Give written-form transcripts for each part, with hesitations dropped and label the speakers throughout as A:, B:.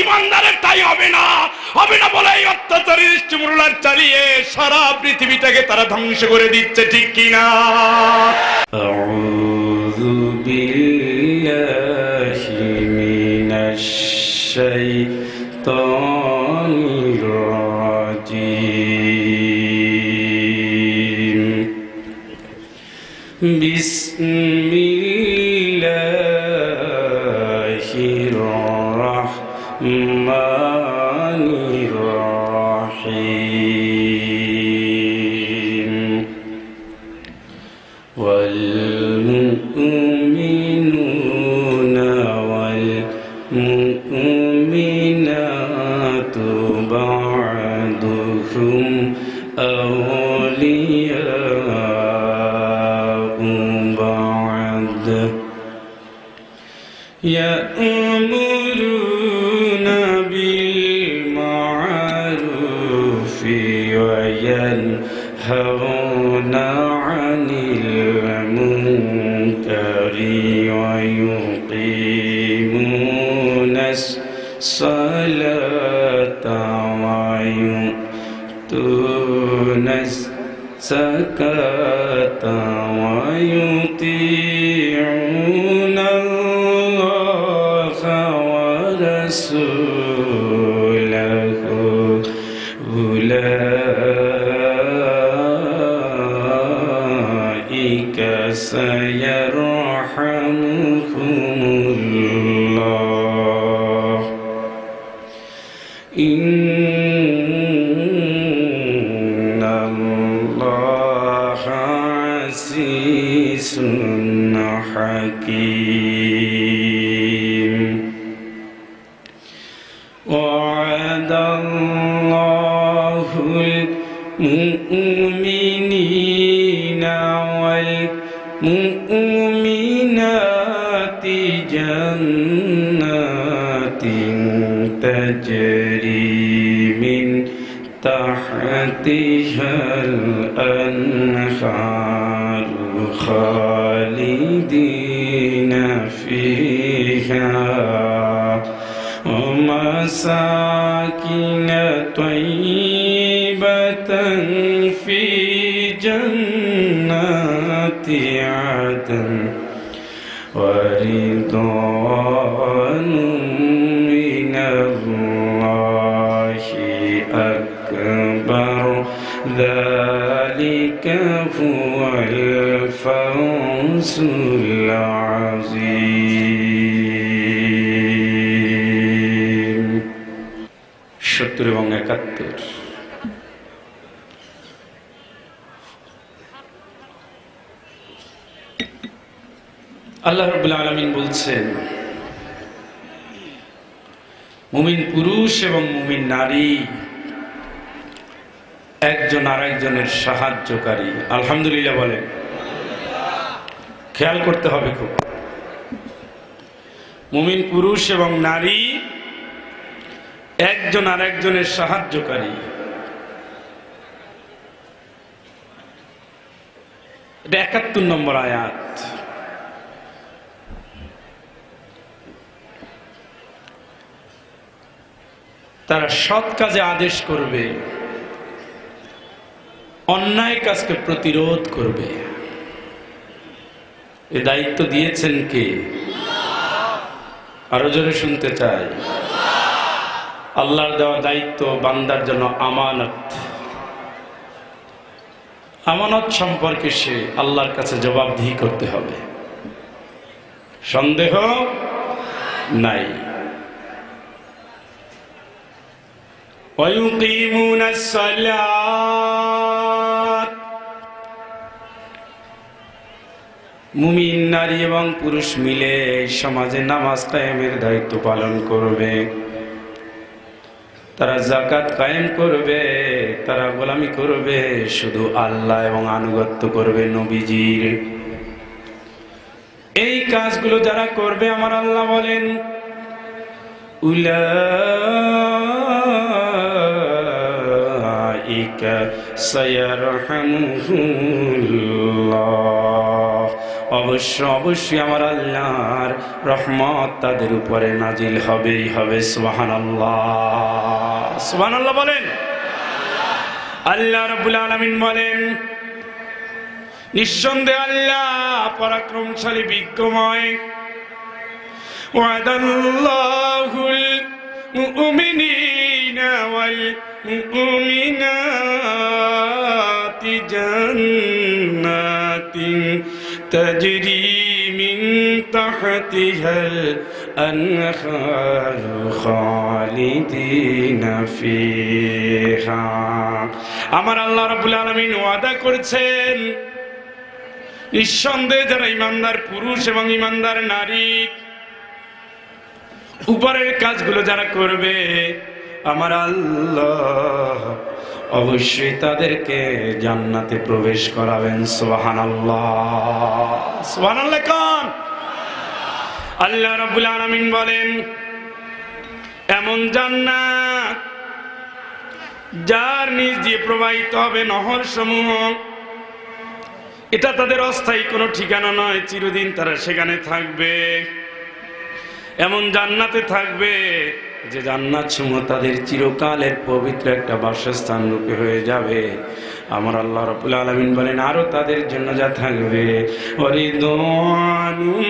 A: ইমানদারের তাই হবে না বলে এই অত্যাচারী স্টিমুলার চালিয়ে সারা পৃথিবীটাকে তারা ধ্বংস করে দিচ্ছে, ঠিক কিনা? আউযু বিল্লাহি মিনাশ শাইতানির রাজীম। বিসমিল্লাহির রাহমানির রাহিম। ওয়াল মুমিনুনা ওয়াল মুমিনাতু বা'দুহুম আওলিয়াউ বা'দ ইয়া'মুরুনা বিল মা'রুফি ওয়া ইয়ানহাউনা আনিল মুনকারি ওয়া ইউকিমুনাস সালাতা ওয়া yu'tunas zakata wa yuti'una Allaha wa rasulahu ulaika sayarhamuhumullah. Innallaha azizun hakim. Wa'adallahul mu'minina wal mu'minati jannatin tajri min tahtihal anharu khalidina fiha wa masakina tayyibatan fi jannati adn wa ridwanun minallahi akbar. Dzalika huwal fawzul azim. 70 এবং 71। আল্লাহ রাব্বুল আলামিন বলছেন, মুমিন পুরুষ এবং মুমিন নারী একজন আরেকজনের সাহায্যকারী। আলহামদুলিল্লাহ বলেন। খেয়াল করতে হবে খুব, মুমিন পুরুষ এবং নারী একজন আরেকজনের সাহায্যকারী। এটা 71 নম্বর আয়াত। তারা সৎ কাজে আদেশ করবে, অন্যায় কাজকে প্রতিরোধ করবে। এ দায়িত্ব দিয়েছেন কে? আরো জোরে শুনতে চাই। আল্লাহর দেওয়া দায়িত্ব বান্দার জন্য আমানত। আমানত সম্পর্কে সে আল্লাহর কাছে জবাবদিহি করতে হবে, সন্দেহ নাই। ওয়ায়ুকিমুনাস সালাত, মুমিন নারী এবং পুরুষ মিলে এই সমাজে নামাজ কায়েমের দায়িত্ব পালন করবে। তারা যাকাত কায়েম করবে, তারা গোলামি করবে শুধু আল্লাহ এবং আনুগত্য করবে নবীজির। এই কাজগুলো যারা করবে আমার আল্লাহ বলেন, উলাইকা সায়ারহামুহুল্লাহ
B: অবশ্যই আমার আল্লাহর রহমত তাদের উপরে নাজিল হবেই হবে। সুবহানাল্লাহ, সুবহানাল্লাহ বলেন। আল্লাহ রাব্বুল আলামিন বলেন, নিঃসন্দেহে আল্লাহ পরাক্রমশালী বিজ্ঞময়। ওয়াদাল্লাহুল মুমিনিনা ওয়াল মুমিনাতি জান্নাতিন তাজরি মিন তাহতিহাল আনহারু খালিদিনা ফিহা। আমার আল্লাহ রাব্বুল আলামিন ওয়াদা করেছেন, নিঃসন্দেহে যারা ইমানদার পুরুষ এবং ইমানদার নারী উপরের কাজগুলো যারা করবে, আমার আল্লাহ অবশ্যই তাদেরকে জান্নাতে প্রবেশ করাবেন। সুবহানাল্লাহ, সুবহানাল্লাহ কোন। আল্লাহ রাব্বুল আলামিন বলেন, এমন জান্নাত যার নিচ দিয়ে প্রবাহিত হবে নহর সমূহ, এটা তাদের অস্থায়ী কোনো ঠিকানা নয়, চিরদিন তারা সেখানে থাকবে। এমন জান্নাতে থাকবে যে জান্নাত সমূহ তাদের চিরকালের পবিত্র একটা বাসস্থান রূপে হয়ে যাবে। আমার আল্লাহ রাব্বুল আলামিন বলেন, আরো তাদের জন্য যা থাকবে, ওয়ারিদওয়ানুম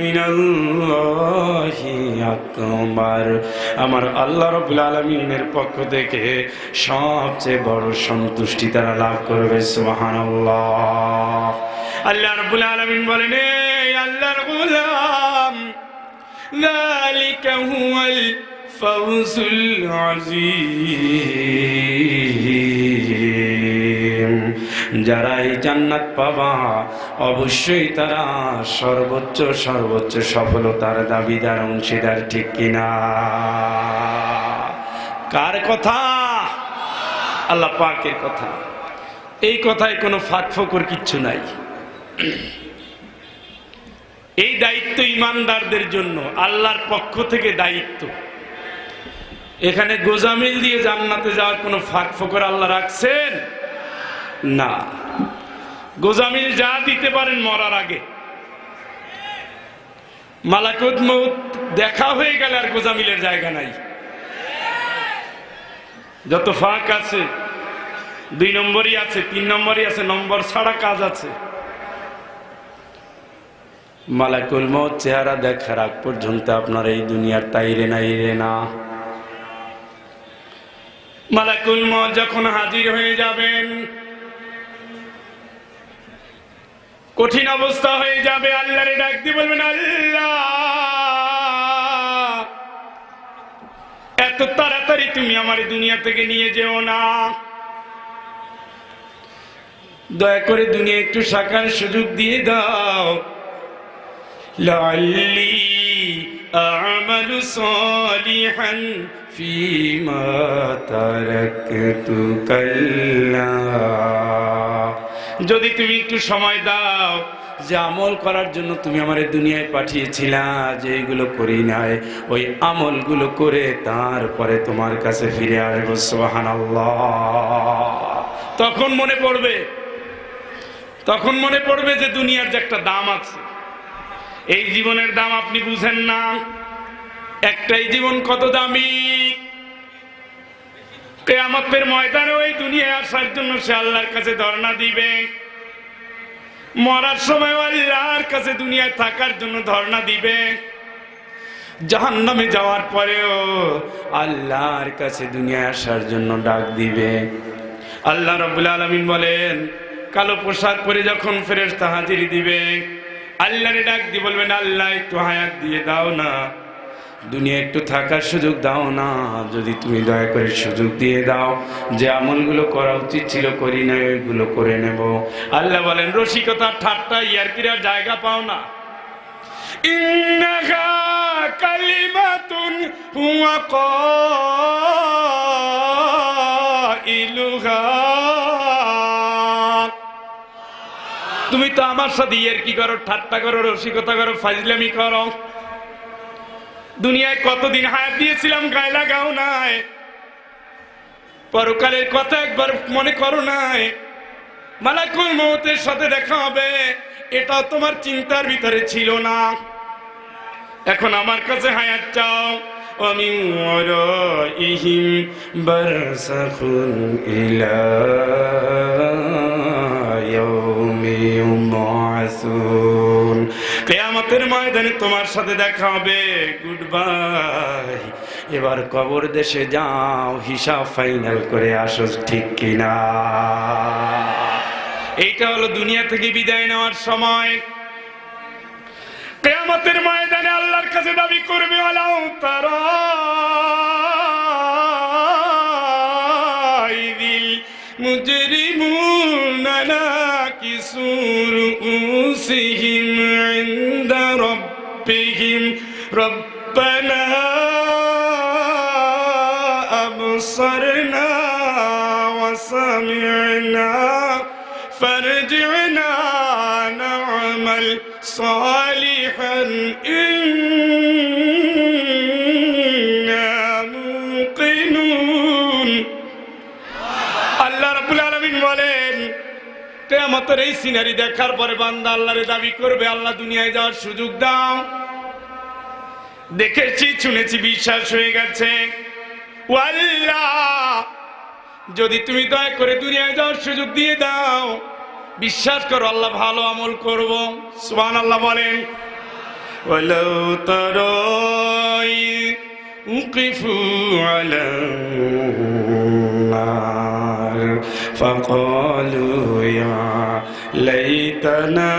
B: মিনাল্লাহি আকবার। আমার আল্লাহ রাব্বুল আলামিনের পক্ষ থেকে সবচেয়ে বড় সন্তুষ্টি তারা লাভ করবে। সুবহানাল্লাহ। আল্লাহ রাব্বুল আলামিন বলেন, এই আল্লাহর গোলাম, যালিকা হুয়াল ফাউজুল আযীম। যারা এই জান্নাত পাবা, অবশ্যই তারা সর্বোচ্চ সফলতার দাবিদার, অংশীদার, ঠিক কিনা? কার কথা? আল্লাহ পাকের কথা। এই কথায় কোনো ফাঁক ফোকর কিচ্ছু নাই। এই দায়িত্ব ইমানদারদের জন্য, আল্লাহর পক্ষ থেকে দায়িত্ব। এখানে গোজামিল দিয়ে জান্নাতে যাওয়ার কোনো ফাঁক ফোকর আল্লাহ রাখছেন না। গোজামিল যা দিতে পারেন মরার আগে, মালাকুত মউত দেখা হয়ে গেলে আর গোজামিলের জায়গা নাই। যত ফাঁক আছে, 2 নম্বরই আছে, 3 নম্বরই আছে, নম্বর ছাড়া কাজ আছে। মালাকুল মউত চেহারা দেখার আগ পর্যন্ত আপনার এই দুনিয়ার তাইরে নাইরে না। মালাকুল মউত যখন হাজির হয়ে যাবেন, কঠিন অবস্থা হয়ে যাবে। আল্লাহরে ডাক দিয়ে বলবেন, আল্লাহ এত তাড়াতাড়ি তুমি আমার দুনিয়া থেকে নিয়ে যেও না, দয়া করে দুনিয়া একটু থাকার সুযোগ দিয়ে দাও। লাআল্লি আ'মালু সালিহান ফীমা তারাকতু কাল্লা। যদি তুমি একটু সময় দাও, যে আমল করার জন্য তুমি আমার দুনিয়ায় পাঠিয়েছিলা, যে এগুলো করি নাই, ওই আমলগুলো করে তারপরে তোমার কাছে ফিরে আসবো। সুবহানাল্লাহ। তখন মনে পড়বে যে দুনিয়ার যে একটা দাম আছে। এই জীবনের দাম আপনি বুঝেন না। একটাই জীবন কত দামি। কিয়ামতের ময়দানে ওই দুনিয়ায় আসার জন্য সে আল্লাহর কাছে ধর্ণা দিবে। মরার সময় আল্লাহর কাছে দুনিয়ায় থাকার জন্য ধর্ণা দিবে। জাহান্নামে যাওয়ার পরেও আল্লাহর কাছে দুনিয়ায় আসার জন্য ডাক দিবে। আল্লাহ রাব্বুল আলামিন বলেন, কালো পোশাক পরে যখন ফেরেশতা হাজির দিবে, আল্লাহরে ডাক দিয়ে বলবেন, আল্লাহ একটু হায়াত দিয়ে দাও না, দুনিয়া একটু থাকার সুযোগ দাও না। যদি তুমি দয়া করে সুযোগ দিয়ে দাও, যে আমলগুলো করা উচিত ছিল করি না, ওইগুলো করে নেব। আল্লাহ বলেন, রসিকতা, ঠাট্টা, ইয়ারকিরার জায়গা পাও না। ইন্নাহা কালিমাতুন হুয়া কাইলুহা। তুমি তো আমার সাথে ইয়ারকি করো, ঠাট্টা করো, রসিকতা করো, ফাজলামি করো। দুনিয়ায় কতদিন হায়াত দিয়েছিলাম, গায়ে লাগাও নাই। পরকালের কথা একবার মনে করো নাই। মালাকুল মউতের সাথে দেখা হবে, এটা তোমার চিন্তার ভিতরে ছিল না। এখন আমার কাছে হায়াত চাও। ومن ورائهم برزخ إلى يوم يبعثون। কিয়ামতের ময়দানে তোমার সাথে দেখা হবে, গুড বাই। এবার কবর দেশে যাও, হিসাব ফাইনাল করে আসো, ঠিক কিনা? এইটা হলো দুনিয়া থেকে বিদায় নেওয়ার সময়। কিয়ামতের ময়দানে আল্লাহর কাছে দাবি করবে, আলাউ তারা ইদিল মুজরিমুনা নাকিসু রুউসিহিম ইনদা রাব্বিহিম রব্বানা আবসারনা ওয়া সামি'না ফারজি'না না'মাল صالحا إنا موقنون। আল্লাহ রাব্বুল আলামিন বলেন, কিয়ামতের এই সিনারি দেখার পরে বান্দা আল্লাহরে দাবি করবে, আল্লাহ দুনিয়ায় যাওয়ার সুযোগ দাও। দেখেছি, শুনেছি, বিশ্বাস হয়ে গেছে। ও আল্লাহ, যদি তুমি দয়া করে দুনিয়ায় যাওয়ার সুযোগ দিয়ে দাও, বিশ্বাস করো আল্লাহ ভালো আমল করব। সুবহানাল্লাহ বলেন। ওয়ালাউ তারা উকিফু আলান ফাকালু ইয়া লাইতানা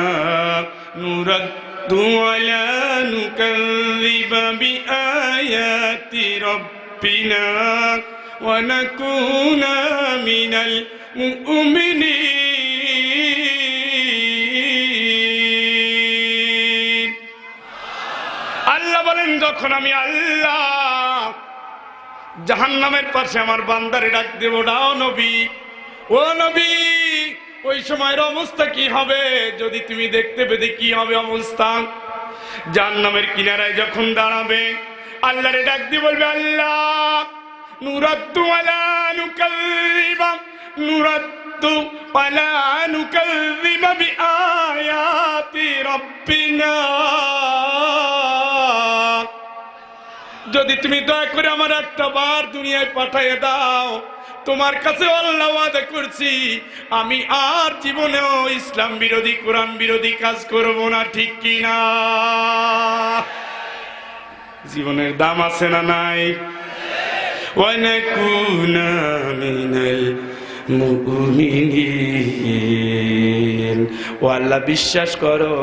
B: নুরাদ্দু ওয়ালা নুকাযযিবা বিআয়াতি রাব্বিনা ওয়া নাকুনা মিনাল মুমিনিন। আল্লাহ বলেন, যখন আমি আল্লাহ জাহান্নামের পাশে আমার বান্দারে ডাক দেব, ডাও নবী, ও নবী, ওই সময়ের অবস্থা কি হবে যদি তুমি দেখতে পেতে, কি হবে অবস্থা? জাহান্নামের কিনারায় যখন দাঁড়াবে, আল্লাহরে ডাক দিয়ে বলবে, আল্লাহ নুরাদ্দু ওয়ালা নুকাযযিবা নুরাদ্দু ওয়ালা নুকাযযিবা বিআয়াতি রাব্বিনা। যদি তুমি দয়া করে আমার একটা বার দুনিয়ায় পাঠিয়ে দাও, তোমার কাছে আল্লাহ ওয়াদা করছি আমি আর জীবনেও ইসলাম বিরোধী, কোরআন বিরোধী কাজ করব না, ঠিক কিনা? জীবনের দাম আছে না নাই? ওয়া নাকুনা মিনাল মুমিনিন। ও আল্লাহ, বিশ্বাস করো,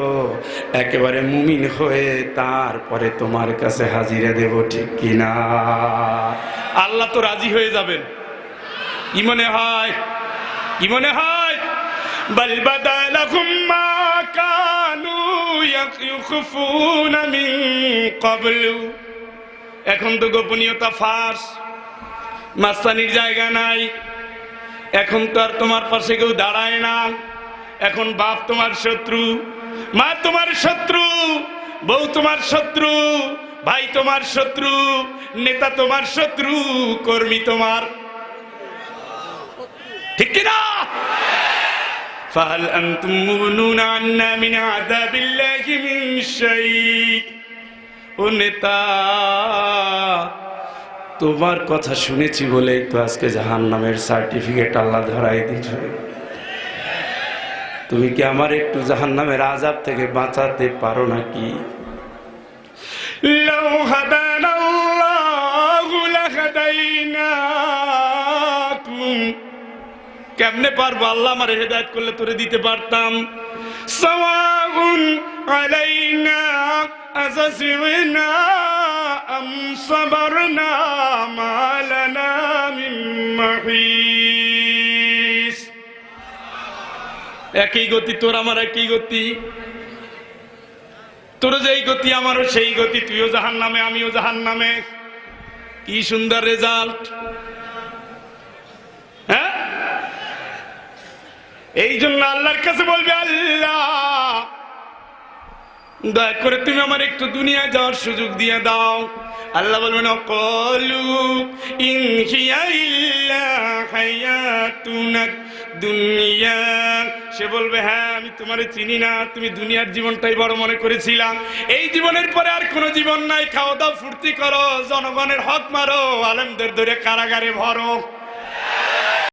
B: একেবারে মুমিন হয়ে তারপরে তোমার কাছে হাজিরা দেব, ঠিক কিনা? আল্লাহ তো রাজি হয়ে যাবেন, কি মনে হয়? কি মনে হয়? বাল বাদালাহুম মা কানু ইয়াখফুনা মিন ক্বাবলু। এখন তো গোপনীয়তা ফাঁস, মাস্তানির জায়গা নাই। এখন তো আর তোমার পাশে কেউ দাঁড়ায় না। এখন বাপ তোমার শত্রু, মা তোমার শত্রু, বউ তোমার শত্রু, ভাই তোমার শত্রু, নেতা তোমার শত্রু, কর্মী তোমার, ঠিক কিনা? ফাহাল আনতুম মুগনুনা আন্না মিন আযাবিল্লাহি মিন শাই। ও নেতা, তোমার কথা শুনেছি বলেই তো আজকে জাহান্নামের সার্টিফিকেট আল্লাহ ধরাই দিয়েছে। তুমি কি আমার একটু জাহান্নামের আযাব থেকে বাঁচাতে পারো নাকি? লাউ হাদানাল্লাহু লাহাদাইনাকুম। কেমনে পারবো? আল্লাহ আমার হেদায়েত করলে তোরে দিতে পারতাম। সাওয়াউন আলাইনা আযাসিনা আম সাবারনা মা লানা মিন মাহিস। একই গতি তোর আমার, একই গতি। তোর যেই গতি আমারও সেই গতি, তুইও জাহান্নামে আমিও জাহান্নামে। কি সুন্দর রেজাল্ট! হ্যাঁ, এই জন্য আল্লাহর কাছে বলবে, আল্লাহ দয়া করে তুমি আমার একটু দুনিয়া যাওয়ার সুযোগ দিয়ে দাও। আল্লাহ বলবেন, ক্বালু ইন হিয়া ইল্লা হায়াতুনা দুনিয়া, সে বলবে হ্যাঁ আমি তোমারে চিনি না, তুমি দুনিয়ার জীবনটাই বড় মনে করেছিলাম, এই জীবনের পরে আর কোনো জীবন নাই, খাওয়া দাও ফুর্তি করো, জনগণের হক মারো, আলেমদের ধরে কারাগারে ভরো।